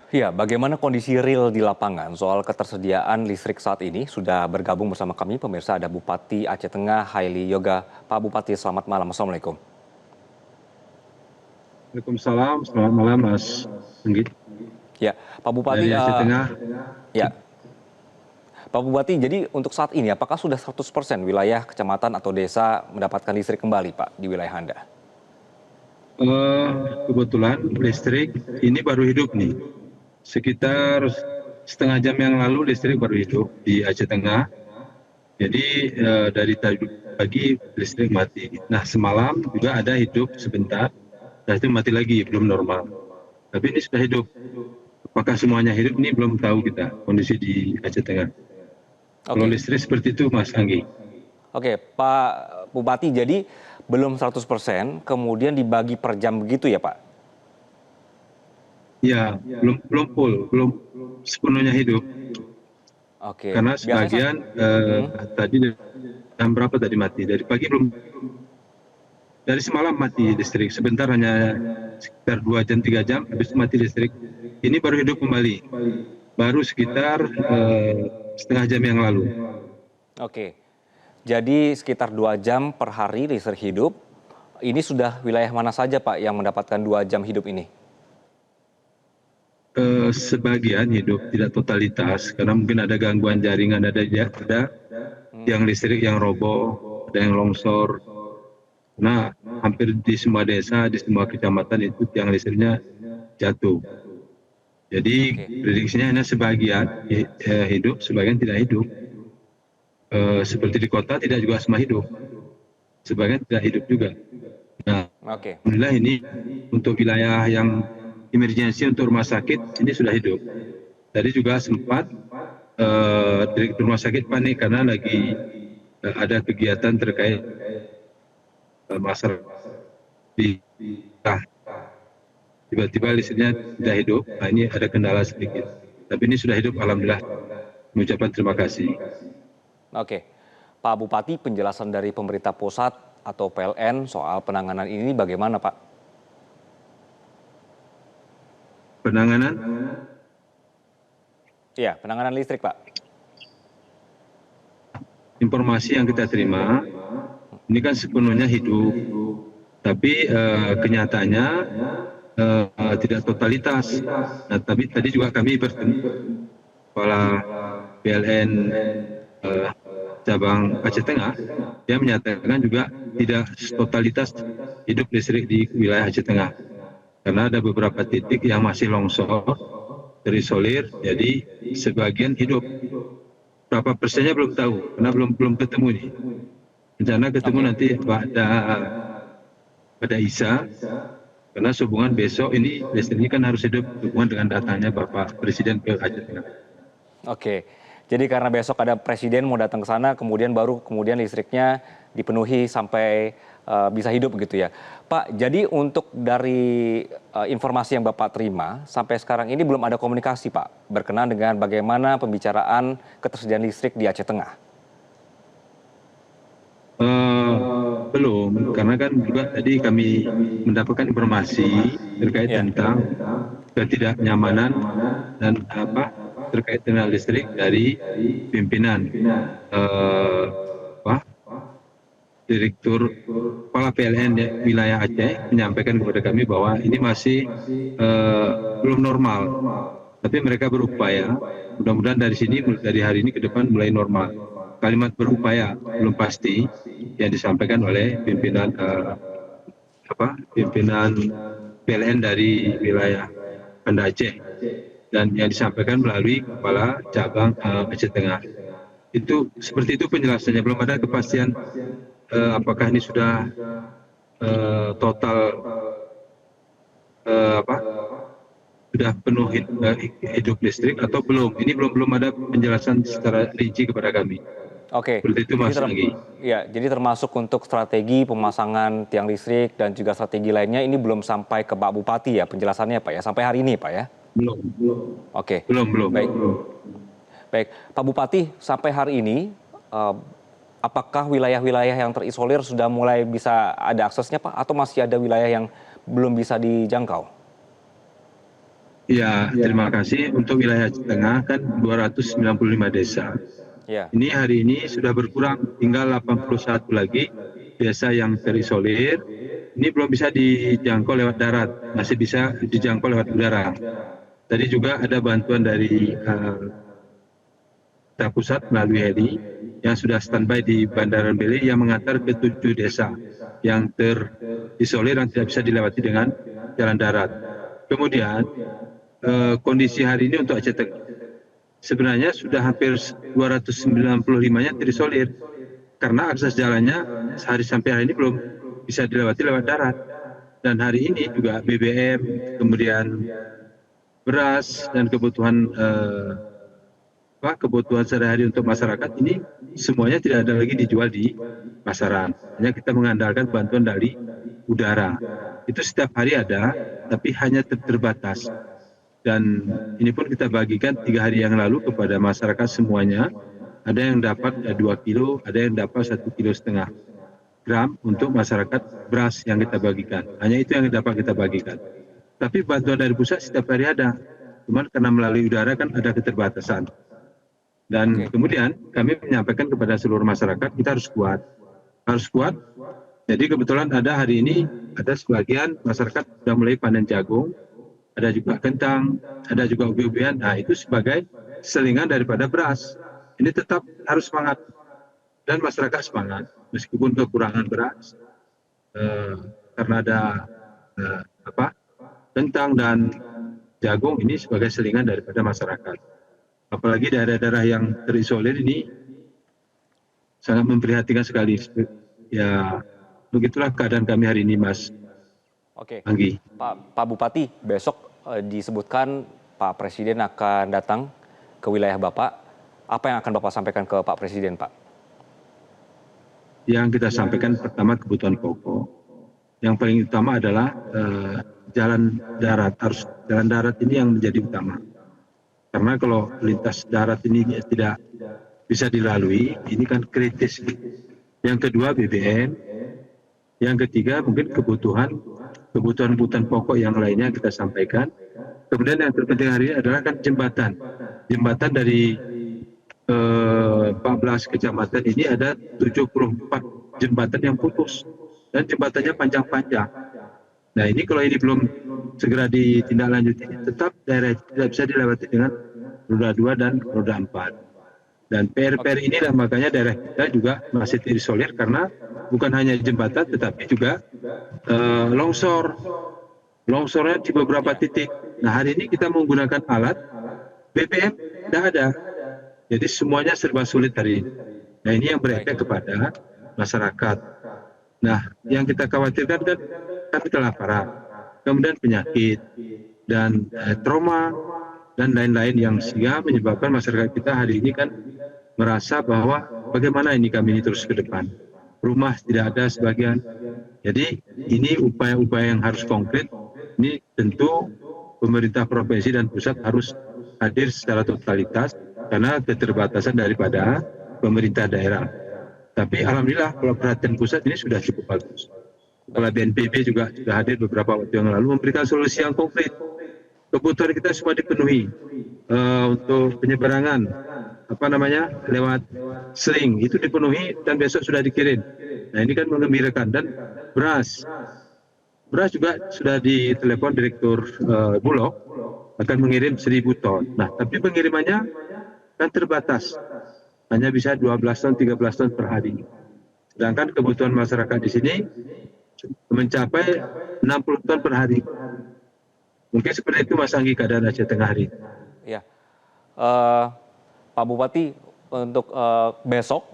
Ya, bagaimana kondisi real di lapangan soal ketersediaan listrik saat ini? Sudah bergabung bersama kami, pemirsa ada Bupati Aceh Tengah, Haili Yoga. Pak Bupati, selamat malam. Assalamualaikum. Waalaikumsalam, selamat malam Mas Anggit Ya, Pak Bupati, dari Aceh Tengah. ya, Pak Bupati, jadi untuk saat ini apakah sudah 100% wilayah, kecamatan atau desa mendapatkan listrik kembali, Pak, di wilayah Anda? Eh, Kebetulan listrik ini baru hidup nih. Sekitar setengah jam yang lalu listrik baru hidup di Aceh Tengah. Jadi dari tadi pagi listrik mati. Nah semalam juga ada hidup sebentar, dan itu mati lagi, belum normal. Tapi ini sudah hidup. Apakah semuanya hidup ini belum tahu kita kondisi di Aceh Tengah. Kalau Oke, listrik seperti itu Mas Anggi. oke, Pak Bupati, jadi belum 100%, kemudian dibagi per jam begitu ya, Pak? Ya, belum full, belum sepenuhnya hidup. Oke, Karena biasanya sebagian Hmm. tadi jam berapa tadi mati? Dari pagi belum, dari semalam mati listrik. Sebentar hanya sekitar 2 jam 3 jam, habis itu mati listrik. Ini baru hidup kembali. Baru sekitar setengah jam yang lalu. Oke, jadi sekitar 2 jam per hari listrik hidup. Ini sudah wilayah mana saja, Pak, yang mendapatkan 2 jam hidup ini? Sebagian hidup tidak totalitas karena mungkin ada gangguan jaringan, ada yang listrik yang roboh, ada yang longsor. Nah, hampir di semua desa, di semua kecamatan itu tiang listriknya jatuh. Jadi Oke, prediksinya hanya sebagian hidup, sebagian tidak hidup. Seperti di kota tidak juga semua hidup, sebagian tidak hidup juga. Nah, oke, alhamdulillah ini untuk wilayah yang emergensi untuk rumah sakit ini sudah hidup. Tadi juga sempat direktur rumah sakit panik karena lagi ada kegiatan terkait masalah di nah, tiba-tiba listriknya tidak hidup. Nah, ini ada kendala sedikit. Tapi ini sudah hidup, alhamdulillah. Mengucapkan terima kasih. oke. Pak Bupati, penjelasan dari pemerintah pusat atau PLN soal penanganan ini bagaimana, Pak? Penanganan Iya, penanganan listrik, Pak. informasi yang kita terima ini kan sepenuhnya hidup, tapi kenyataannya tidak totalitas. Nah, tapi tadi juga kami bertemu kepala PLN eh, cabang Aceh Tengah, dia menyatakan juga tidak totalitas hidup listrik di wilayah Aceh Tengah, karena ada beberapa titik yang masih longsor, terisolir, jadi sebagian hidup. Berapa persennya belum tahu, karena belum ketemu nih. Rencana ketemu Oke, nanti pada Isa, karena sehubungan besok ini listriknya kan harus hidup hubungan dengan datanya Bapak Presiden ke Aceh Tengah. oke. Jadi karena besok ada presiden mau datang ke sana, kemudian listriknya dipenuhi sampai bisa hidup begitu ya. Pak, jadi untuk dari informasi yang Bapak terima, sampai sekarang ini belum ada komunikasi, Pak, berkenaan dengan bagaimana pembicaraan ketersediaan listrik di Aceh Tengah. Belum, karena kan juga tadi kami mendapatkan informasi terkait Ya, tentang ketidaknyamanan dan apa terkait dengan listrik dari pimpinan apa, Direktur Kepala PLN wilayah Aceh menyampaikan kepada kami bahwa ini masih belum normal, tapi mereka berupaya. Mudah-mudahan dari sini, dari hari ini ke depan mulai normal. Kalimat berupaya belum pasti yang disampaikan oleh pimpinan PLN dari wilayah Banda Aceh, dan yang disampaikan melalui kepala cabang Aceh Tengah. Itu seperti itu penjelasannya, belum ada kepastian apakah ini sudah total apa sudah penuh hidup listrik atau belum. Ini belum ada penjelasan secara rinci kepada kami. oke. Seperti itu Jadi Mas Anggi. jadi termasuk untuk strategi pemasangan tiang listrik dan juga strategi lainnya ini belum sampai ke Pak Bupati ya penjelasannya, Pak ya, sampai hari ini, Pak ya. Belum, Oke, belum. baik. Baik, Pak Bupati, sampai hari ini, apakah wilayah-wilayah yang terisolir sudah mulai bisa ada aksesnya, Pak? Atau masih ada wilayah yang belum bisa dijangkau? Ya, terima kasih. Untuk wilayah Aceh Tengah kan 295 desa. Ya, Ini hari ini sudah berkurang, tinggal 81 lagi desa yang terisolir. Ini belum bisa dijangkau lewat darat, masih bisa dijangkau lewat udara. Tadi juga ada bantuan dari Pemerintah pusat melalui heli yang sudah standby di Bandara Beli yang mengantar ke 7 desa yang terisolir yang tidak bisa dilewati dengan jalan darat. Kemudian kondisi hari ini untuk Aceh Tengah sebenarnya sudah hampir 295-nya terisolir karena akses jalannya sehari sampai hari ini belum bisa dilewati lewat darat. Dan hari ini juga BBM, kemudian beras dan kebutuhan sehari-hari untuk masyarakat ini semuanya tidak ada lagi dijual di pasaran. Hanya kita mengandalkan bantuan dari udara. Itu setiap hari ada, tapi hanya terbatas. Dan ini pun kita bagikan 3 hari yang lalu kepada masyarakat semuanya. Ada yang dapat 2 kilo, ada yang dapat 1,5 kg untuk masyarakat beras yang kita bagikan. Hanya itu yang dapat kita bagikan. Tapi bantuan dari pusat setiap hari ada. Cuman karena melalui udara kan ada keterbatasan. Dan kemudian kami menyampaikan kepada seluruh masyarakat kita harus kuat. Harus kuat. Jadi kebetulan ada hari ini ada sebagian masyarakat sudah mulai panen jagung, ada juga kentang, ada juga ubi-ubian. Nah itu sebagai selingan daripada beras. Ini tetap harus semangat dan masyarakat semangat meskipun kekurangan beras karena ada kentang dan jagung ini sebagai selingan daripada masyarakat. Apalagi daerah-daerah yang terisolir ini sangat memprihatinkan sekali. Ya, begitulah keadaan kami hari ini, Mas oke. Anggi. Pak Bupati, besok disebutkan Pak Presiden akan datang ke wilayah Bapak. Apa yang akan Bapak sampaikan ke Pak Presiden, Pak? Yang kita sampaikan pertama kebutuhan pokok. Yang paling utama adalah jalan darat. Harus jalan darat ini yang menjadi utama. Karena kalau lintas darat ini tidak bisa dilalui, ini kan kritis. Yang kedua BBM, yang ketiga mungkin kebutuhan pokok yang lainnya kita sampaikan. Kemudian yang terpenting hari ini adalah kan jembatan dari 14 kecamatan ini ada 74 jembatan yang putus dan jembatannya panjang-panjang. Nah ini kalau ini belum segera ditindaklanjuti, tetap daerah tidak bisa dilewati dengan roda 2 dan roda 4. Dan PR inilah makanya daerah kita juga masih terisolir karena bukan hanya jembatan tetapi juga longsornya di beberapa titik. Nah hari ini kita menggunakan alat BBM tidak ada, jadi semuanya serba sulit hari ini. Nah ini yang berefek kepada masyarakat. Nah yang kita khawatirkan kan kelaparan, kemudian penyakit dan trauma dan lain-lain yang sehingga menyebabkan masyarakat kita hari ini kan merasa bahwa bagaimana ini kami ini terus ke depan. Rumah tidak ada sebagian. Jadi ini upaya-upaya yang harus konkret. Ini tentu pemerintah provinsi dan pusat harus hadir secara totalitas karena keterbatasan daripada pemerintah daerah. Tapi alhamdulillah kalau perhatian pusat ini sudah cukup bagus. Kepala BNPB juga sudah hadir beberapa waktu yang lalu memberikan solusi yang konkret. Kebutuhan kita semua dipenuhi untuk penyeberangan lewat sling itu dipenuhi dan besok sudah dikirim. Nah ini kan mengembirakan. Dan beras juga sudah ditelepon Direktur Bulog akan mengirim 1.000 ton. Nah tapi pengirimannya kan terbatas, hanya bisa 12 ton, 13 ton per hari. Sedangkan kebutuhan masyarakat di sini mencapai 60 ton per hari. Mungkin seperti itu Mas Anggi keadaan Aceh Tengah hari. Ya, Pak Bupati, untuk besok,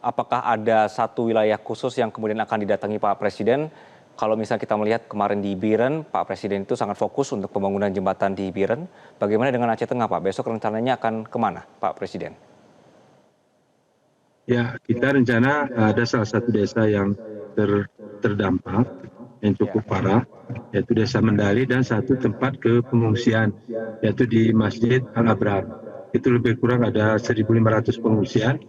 apakah ada satu wilayah khusus yang kemudian akan didatangi Pak Presiden? Kalau misalnya kita melihat kemarin di Biren, Pak Presiden itu sangat fokus untuk pembangunan jembatan di Biren. Bagaimana dengan Aceh Tengah, Pak? Besok rencananya akan kemana, Pak Presiden? Ya, kita rencana ada salah satu desa yang terdampak, yang cukup parah, yaitu Desa Mendali dan satu tempat ke pengungsian, yaitu di Masjid Al-Abrar. Itu lebih kurang ada 1.500 pengungsian.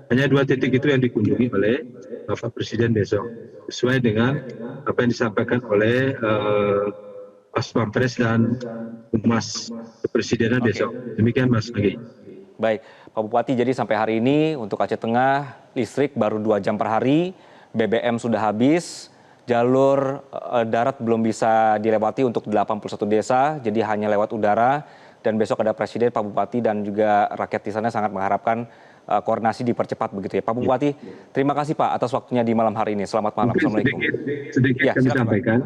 Hanya 2 titik itu yang dikunjungi oleh Bapak Presiden besok, sesuai dengan apa yang disampaikan oleh Pas Pampres dan Humas Kepresidenan besok. Demikian Mas Agi. Baik, Pak Bupati, jadi sampai hari ini untuk Aceh Tengah listrik baru 2 jam per hari, BBM sudah habis, jalur darat belum bisa dilewati untuk 81 desa, jadi hanya lewat udara. Dan besok ada Presiden, Pak Bupati, dan juga rakyat di sana sangat mengharapkan koordinasi dipercepat begitu ya. Pak Bupati, terima kasih Pak atas waktunya di malam hari ini. Selamat malam. Mungkin Assalamualaikum. sedikit Ya, kami silakan, Pak. sampaikan.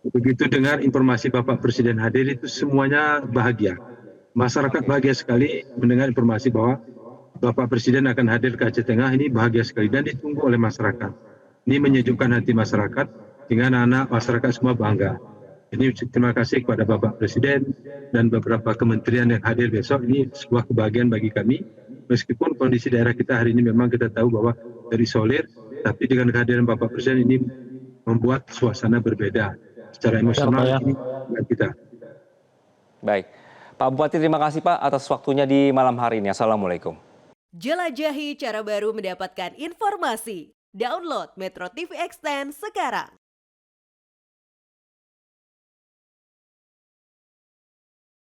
Begitu dengar informasi Bapak Presiden hadir itu semuanya bahagia. Masyarakat bahagia sekali mendengar informasi bahwa Bapak Presiden akan hadir ke Aceh Tengah, ini bahagia sekali dan ditunggu oleh masyarakat. Ini menyejukkan hati masyarakat, dengan anak masyarakat semua bangga. Ini terima kasih kepada Bapak Presiden dan beberapa kementerian yang hadir besok. Ini sebuah kebahagiaan bagi kami. Meskipun kondisi daerah kita hari ini memang kita tahu bahwa terisolir, tapi dengan kehadiran Bapak Presiden ini membuat suasana berbeda. Secara emosional ini kita. Baik, Pak Bupati, terima kasih Pak atas waktunya di malam hari ini. Assalamualaikum. Jelajahi cara baru mendapatkan informasi. Download Metro TV Extend sekarang.